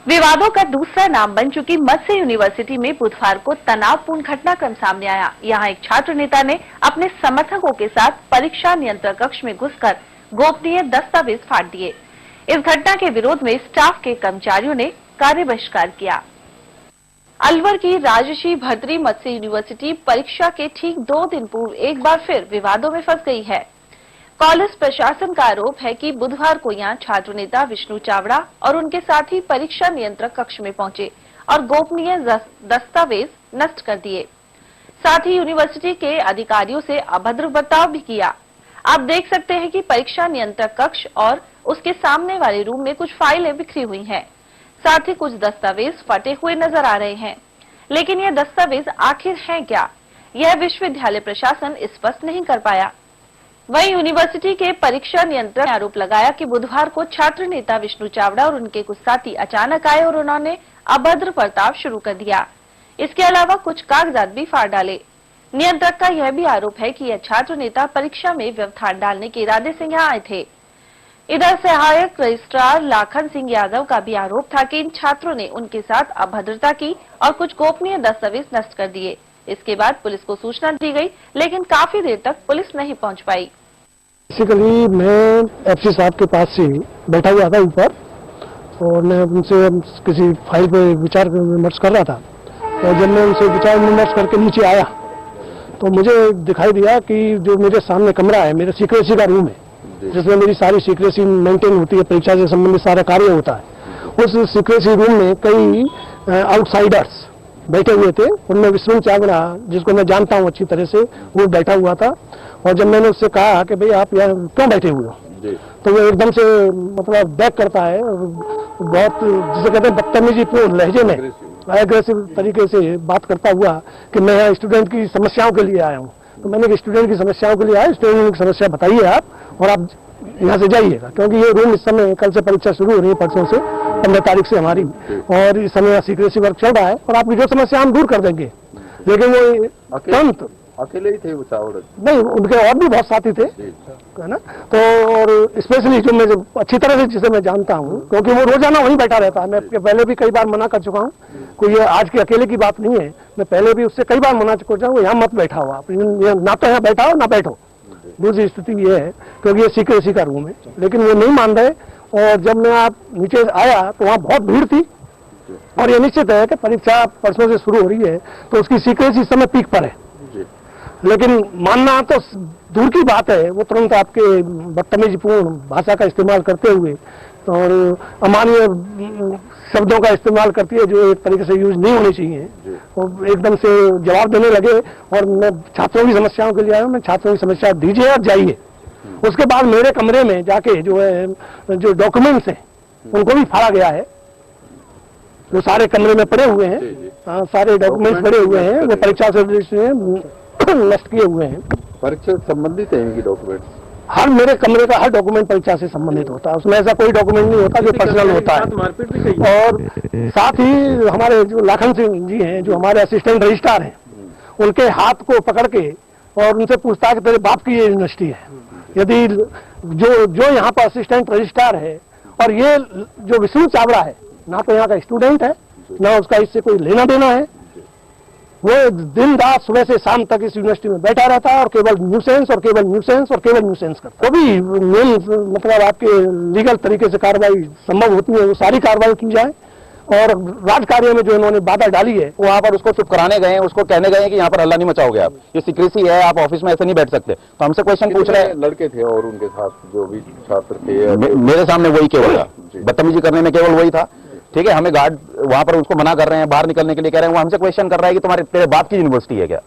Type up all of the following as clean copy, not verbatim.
विवादों का दूसरा नाम बन चुकी मत्स्य यूनिवर्सिटी में बुधवार को तनावपूर्ण घटनाक्रम सामने आया। यहां एक छात्र नेता ने अपने समर्थकों के साथ परीक्षा नियंत्रण कक्ष में घुसकर गोपनीय दस्तावेज फाड़ दिए। इस घटना के विरोध में स्टाफ के कर्मचारियों ने कार्य बहिष्कार किया। अलवर की राजर्षि भर्तृहरि मत्स्य यूनिवर्सिटी परीक्षा के ठीक 2 दिन पूर्व एक बार फिर विवादों में फंस गई है। कॉलेज प्रशासन का आरोप है कि बुधवार को यहां छात्र नेता विष्णु चावड़ा और उनके साथी परीक्षा नियंत्रक कक्ष में पहुंचे और गोपनीय दस्तावेज नष्ट कर दिए। साथ ही यूनिवर्सिटी के अधिकारियों से अभद्र बर्ताव भी किया। आप देख सकते हैं कि परीक्षा नियंत्रक कक्ष और उसके सामने वाले रूम में कुछ फाइलें बिखरी हुई हैं। साथ ही कुछ दस्तावेज फटे हुए नजर आ रहे हैं। लेकिन यह दस्तावेज आखिर हैं क्या, यह विश्वविद्यालय प्रशासन स्पष्ट नहीं कर पाया। वहीं यूनिवर्सिटी के परीक्षा नियंत्रक ने आरोप लगाया कि बुधवार को छात्र नेता विष्णु चावड़ा और उनके कुछ साथी अचानक आए और उन्होंने अभद्र बर्ताव शुरू कर दिया। इसके अलावा कुछ कागजात भी फाड़ डाले। नियंत्रक का यह भी आरोप है कि यह छात्र नेता परीक्षा में व्यवधान डालने के इरादे से यहाँ आए थे। इधर सहायक रजिस्ट्रार लाखन सिंह यादव का भी आरोप था कि इन छात्रों ने उनके साथ अभद्रता की और कुछ गोपनीय दस्तावेज नष्ट कर दिए। इसके बाद पुलिस को सूचना दी गई, लेकिन काफी देर तक पुलिस नहीं पहुंच पाई। बेसिकली मैं एफसी साहब के पास से बैठा हुआ था ऊपर और मैं उनसे किसी फाइल पे विचार विमर्श कर रहा था। और जब मैं उनसे विचार विमर्श करके नीचे आया तो मुझे दिखाई दिया कि जो मेरे सामने कमरा है, मेरे सीक्रेसी का रूम है, जिसमें मेरी सारी सीक्रेसी मेंटेन होती है, परीक्षा से संबंधित सारा कार्य होता है। उस सीक्रेसी रूम में कई आउटसाइडर्स बैठे हुए थे। उनमें विष्णु चावड़ा, जिसको मैं जानता हूं अच्छी तरह से, वो बैठा हुआ था। और जब मैंने उससे कहा कि भाई आप यहाँ क्यों बैठे हुए हो, तो वो एकदम से मतलब बैक करता है और बहुत, जिसे कहते हैं बदतमीजी पूर्ण लहजे में, एग्रेसिव तरीके से बात करता हुआ कि मैं यहाँ स्टूडेंट की समस्याओं के लिए आया हूँ। तो मैंने स्टूडेंट की समस्याओं के लिए आया, स्टूडेंट की समस्या बताइए आप और आप यहाँ से जाइएगा, क्योंकि ये रूम इस समय, कल से परीक्षा शुरू हो रही है, परसों से 15 तारीख से हमारी, और इस समय सीक्रेसी वर्क चल रहा है और आपकी जो समस्या हम दूर कर देंगे। लेकिन वो तुरंत अकेले ही थे वो चावड़ा? नहीं, उनके और भी बहुत साथी थे, है ना। तो और स्पेशली जो मैं अच्छी तरह से, जिसे मैं जानता हूँ, क्योंकि वो रोजाना वहीं बैठा रहता है। मैं पहले भी कई बार मना कर चुका हूँ, कोई ये आज की अकेले की बात नहीं है। मैं पहले भी उससे कई बार मना चुका हूँ, यहाँ मत बैठा हुआ, ना तो यहाँ बैठा हो ना बैठो। दूसरी स्थिति ये है क्योंकि ये सीक्रेसी का रूम है, लेकिन वो नहीं मान रहे। और जब मैं आप नीचे आया तो वहाँ बहुत भीड़ थी और ये निश्चित है कि परीक्षा परसों से शुरू हो रही है तो उसकी सीक्रेसी इस समय पीक पर है। लेकिन मानना तो दूर की बात है, वो तुरंत आपके बदतमीजीपूर्ण भाषा का इस्तेमाल करते हुए और अमानवीय शब्दों का इस्तेमाल करती है जो एक तरीके से यूज नहीं होने चाहिए, और एकदम से जवाब देने लगे। और मैं छात्रों की समस्याओं के लिए आया हूँ, मैं छात्रों की समस्या दीजिए और जाइए। उसके बाद मेरे कमरे में जाके जो है, जो डॉक्यूमेंट्स हैं उनको भी फाड़ा गया है। वो सारे कमरे में पड़े हुए हैं, सारे डॉक्यूमेंट्स पड़े हुए हैं, वो परीक्षा से नष्ट किए हुए हैं। परीक्षा से संबंधित है इनकी डॉक्यूमेंट्स? हर मेरे कमरे का हर डॉक्यूमेंट परीक्षा से संबंधित होता है, उसमें ऐसा कोई डॉक्यूमेंट नहीं होता जो पर्सनल होता है। और साथ ही हमारे जो लाखन सिंह जी हैं, जो हमारे असिस्टेंट रजिस्ट्रार हैं, उनके हाथ को पकड़ के और उनसे पूछता है कि तेरे बाप की ये यूनिवर्सिटी है। यदि जो यहाँ पर असिस्टेंट रजिस्ट्रार है और ये जो विष्णु चावड़ा है, ना तो यहाँ का स्टूडेंट है, ना उसका इससे कोई लेना देना है, वो दिन रात सुबह से शाम तक इस यूनिवर्सिटी में बैठा रहता है और केवल न्यूसेंस और केवल न्यूसेंस और केवल न्यूसेंस करता है। वो भी मेन मतलब आपके लीगल तरीके से कार्रवाई संभव होती है, वो सारी कार्रवाई की जाए। और राजकार्य में जो इन्होंने बाधा डाली है, वो वहाँ पर उसको चुप कराने गए हैं, उसको कहने गए हैं कि यहाँ पर हल्ला नहीं मचाओगे आप, ये सीक्रेसी है, आप ऑफिस में ऐसे नहीं बैठ सकते। तो हमसे क्वेश्चन पूछ रहे हैं। लड़के थे और उनके साथ जो भी छात्र थे? मेरे सामने वही केवल था, बदतमीजी करने में केवल वही था। ठीक है, हमें गार्ड वहां पर उसको मना कर रहे हैं, बाहर निकलने के लिए कह रहे हैं। वो हमसे क्वेश्चन कर रहा है कि तुम्हारे तेरे बाप की यूनिवर्सिटी है क्या?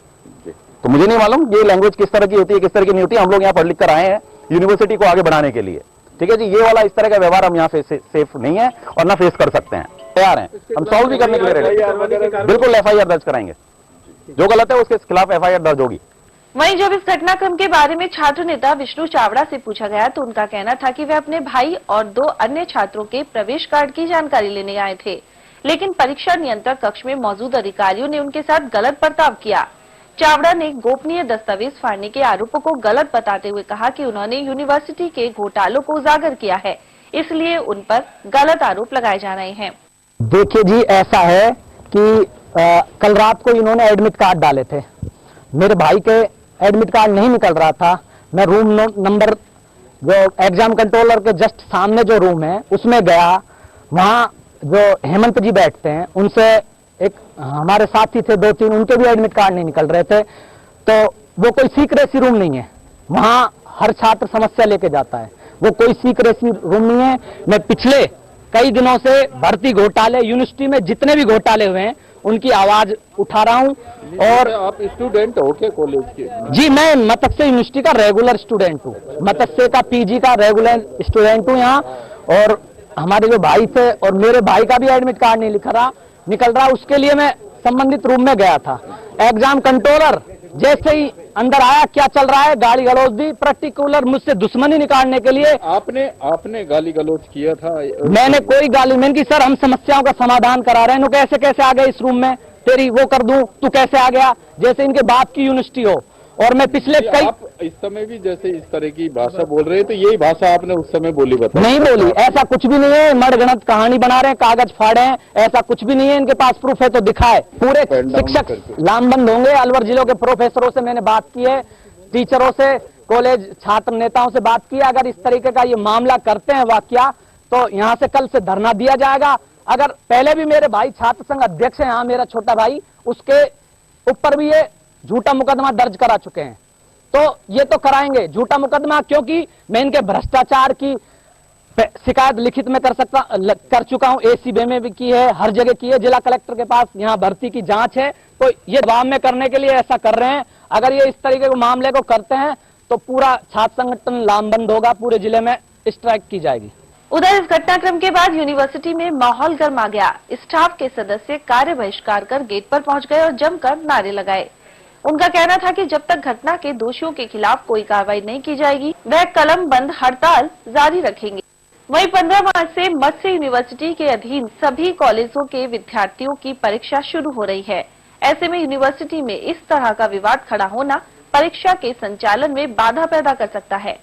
तो मुझे नहीं मालूम ये लैंग्वेज किस तरह की होती है, किस तरह की नहीं होती। हम लोग यहाँ पढ़ लिख कर आए हैं यूनिवर्सिटी को आगे बढ़ाने के लिए। ठीक है जी, ये वाला इस तरह का व्यवहार हम यहाँ सेफ नहीं है और ना फेस कर सकते हैं। तैयार हैं हम सॉल्व भी करने के लिए रेडी, बिल्कुल एफआईआर दर्ज कराएंगे, जो गलत है उसके खिलाफ एफआईआर दर्ज होगी। वहीं जब इस घटनाक्रम के बारे में छात्र नेता विष्णु चावड़ा से पूछा गया तो उनका कहना था कि वे अपने भाई और 2 अन्य छात्रों के प्रवेश कार्ड की जानकारी लेने आए थे, लेकिन परीक्षा नियंत्रक कक्ष में मौजूद अधिकारियों ने उनके साथ गलत बर्ताव किया। चावड़ा ने गोपनीय दस्तावेज फाड़ने के आरोपों को गलत बताते हुए कहा कि उन्होंने यूनिवर्सिटी के घोटालों को उजागर किया है, इसलिए उन पर गलत आरोप लगाए जा रहे हैं। देखिए जी, ऐसा है कि कल रात को इन्होंने एडमिट कार्ड डाले थे। मेरे भाई के एडमिट कार्ड नहीं निकल रहा था। मैं रूम नंबर जो एग्जाम कंट्रोलर के जस्ट सामने जो रूम है उसमें गया। वहां जो हेमंत जी बैठते हैं उनसे एक हमारे साथी थे 2-3, उनके भी एडमिट कार्ड नहीं निकल रहे थे। तो वो कोई सीक्रेसी रूम नहीं है, वहां हर छात्र समस्या लेके जाता है, वो कोई सीक्रेसी रूम नहीं है। मैं पिछले कई दिनों से भर्ती घोटाले, यूनिवर्सिटी में जितने भी घोटाले हुए हैं उनकी आवाज उठा रहा हूं। और आप स्टूडेंट हो क्या कॉलेज के? जी, मैं मत्स्य यूनिवर्सिटी का रेगुलर स्टूडेंट हूँ, मत्स्य का पीजी का रेगुलर स्टूडेंट हूँ यहाँ। और हमारे जो भाई थे और मेरे भाई का भी एडमिट कार्ड नहीं निकल रहा, उसके लिए मैं संबंधित रूम में गया था। एग्जाम कंट्रोलर जैसे ही अंदर आया, क्या चल रहा है, गाली गलौज दी, पर्टिकुलर मुझसे दुश्मनी निकालने के लिए। आपने गाली गलौज किया था? मैंने कोई गाली, मैंने की सर हम समस्याओं का समाधान करा रहे हैं, कैसे कैसे आ गए इस रूम में, तेरी वो कर दूं, तू कैसे आ गया, जैसे इनके बाप की यूनिवर्सिटी हो। और मैं पिछले कई, आप इस समय भी जैसे इस तरह की भाषा बोल रहे हैं, तो यही भाषा आपने उस समय बोली? बता नहीं बोली, ऐसा कुछ भी नहीं है। मर्दगणत कहानी बना रहे हैं, कागज फाड़े हैं, ऐसा कुछ भी नहीं है। इनके पास प्रूफ है तो दिखाए। पूरे शिक्षक लामबंद होंगे। अलवर जिलों के प्रोफेसरों से मैंने बात की है, टीचरों से, कॉलेज छात्र नेताओं से बात की है। अगर इस तरीके का ये मामला करते हैं वाकया, तो यहाँ से कल से धरना दिया जाएगा। अगर पहले भी मेरे भाई छात्र संघ अध्यक्ष है यहाँ, मेरा छोटा भाई, उसके ऊपर भी ये झूठा मुकदमा दर्ज करा चुके हैं, तो ये तो कराएंगे झूठा मुकदमा, क्योंकि मैं इनके भ्रष्टाचार की शिकायत लिखित में कर चुका हूं। एसीबी में भी की है, हर जगह की है, जिला कलेक्टर के पास यहाँ भर्ती की जांच है। तो ये दबाव में करने के लिए ऐसा कर रहे हैं। अगर ये इस तरीके के मामले को करते हैं तो पूरा छात्र संगठन लामबंद होगा, पूरे जिले में स्ट्राइक की जाएगी। उधर इस घटनाक्रम के बाद यूनिवर्सिटी में माहौल गर्मा गया। स्टाफ के सदस्य कार्य बहिष्कार कर गेट पर पहुंच गए और जमकर नारे लगाए। उनका कहना था कि जब तक घटना के दोषियों के खिलाफ कोई कार्रवाई नहीं की जाएगी, वह कलम बंद हड़ताल जारी रखेंगे। वहीं 15 मार्च से मत्स्य यूनिवर्सिटी के अधीन सभी कॉलेजों के विद्यार्थियों की परीक्षा शुरू हो रही है। ऐसे में यूनिवर्सिटी में इस तरह का विवाद खड़ा होना परीक्षा के संचालन में बाधा पैदा कर सकता है।